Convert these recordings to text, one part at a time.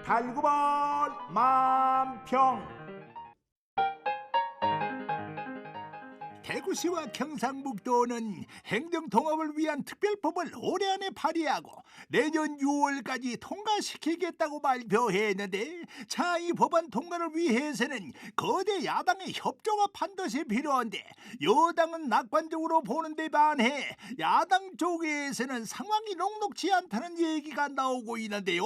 달구벌 만평. 대구시와 경상북도는 행정통합을 위한 특별법을 올해 안에 발의하고 내년 6월까지 통과시키겠다고 발표했는데, 자, 이 법안 통과를 위해서는 거대 야당의 협조가 반드시 필요한데, 여당은 낙관적으로 보는 데 반해 야당 쪽에서는 상황이 녹록지 않다는 얘기가 나오고 있는데요.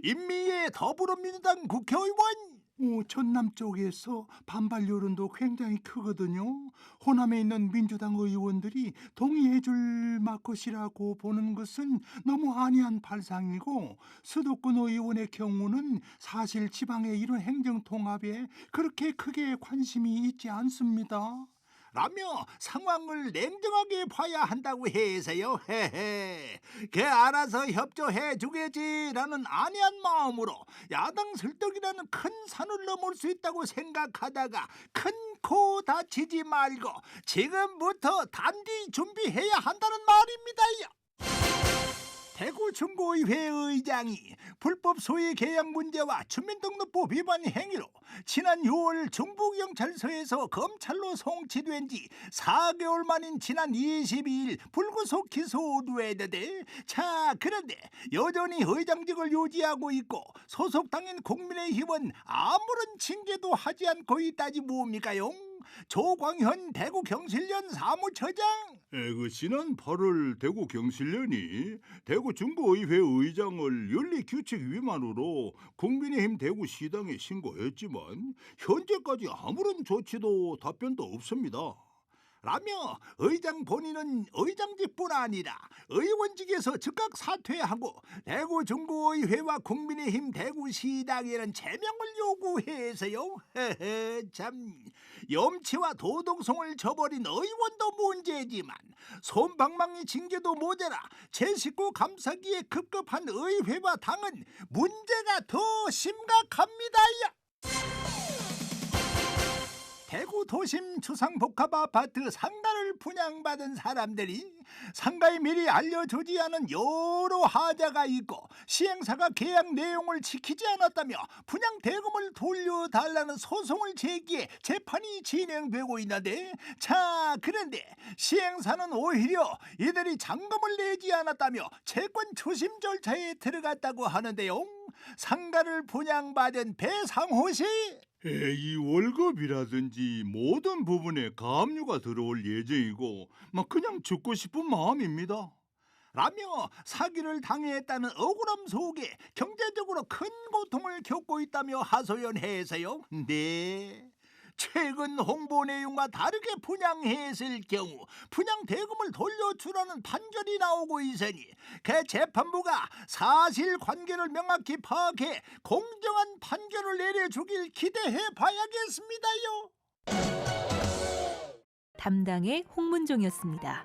임미애 더불어민주당 국회의원, 전남 쪽에서 반발 여론도 굉장히 크거든요. 호남에 있는 민주당 의원들이 동의해 줄 것이라고 보는 것은 너무 안이한 발상이고, 수도권 의원의 경우는 사실 지방의 이런 행정통합에 그렇게 크게 관심이 있지 않습니다. 라며 상황을 냉정하게 봐야 한다고 해서요. 걔 알아서 협조해 주겠지라는 안이한 마음으로 야당 설득이라는 큰 산을 넘을 수 있다고 생각하다가 큰 코 다치지 말고 지금부터 단디 준비해야 한다는 말입니다요. 대구 중구의회 의장이 불법 소위 계약 문제와 주민등록법 위반 행위로 지난 6월 중부경찰서에서 검찰로 송치된 지 4개월 만인 지난 22일 불구속 기소됐는데, 자, 그런데 여전히 의장직을 유지하고 있고 소속당인 국민의힘은 아무런 징계도 하지 않고 있다지 뭡니까요? 조광현 대구경실련 사무처장, 지난 8월 대구경실련이 대구 중구의회 의장을 윤리규칙 위반으로 국민의힘 대구시당에 신고했지만 현재까지 아무런 조치도 답변도 없습니다. 라며 의장 본인은 의장직뿐 아니라 의원직에서 즉각 사퇴하고 대구 중구의회와 국민의힘 대구시당에는 제명을 요구해서요. 참, 염치와 도덕성을 저버린 의원도 문제지만 솜방망이 징계도 모자라 제 식구 감싸기에 급급한 의회와 당은 문제가 더 심각합니다요. 대구 도심 주상복합 아파트 상가를 분양받은 사람들이 상가에 미리 알려주지 않은 여러 하자가 있고 시행사가 계약 내용을 지키지 않았다며 분양 대금을 돌려달라는 소송을 제기해 재판이 진행되고 있는데, 자, 그런데 시행사는 오히려 이들이 잔금을 내지 않았다며 채권 추심 절차에 들어갔다고 하는데요. 상가를 분양받은 배상호 씨, 이 월급이라든지 모든 부분에 가압류가 들어올 예정이고 그냥 죽고 싶은 마음입니다. 라며 사기를 당했다는 억울함 속에 경제적으로 큰 고통을 겪고 있다며 하소연해서요. 네, 최근 홍보 내용과 다르게 분양했을 경우 분양 대금을 돌려주라는 판결이 나오고 있으니 그 재판부가 사실관계를 명확히 파악해 공정한 판결을 내려주길 기대해 봐야겠습니다요. 담당의 홍문종이었습니다.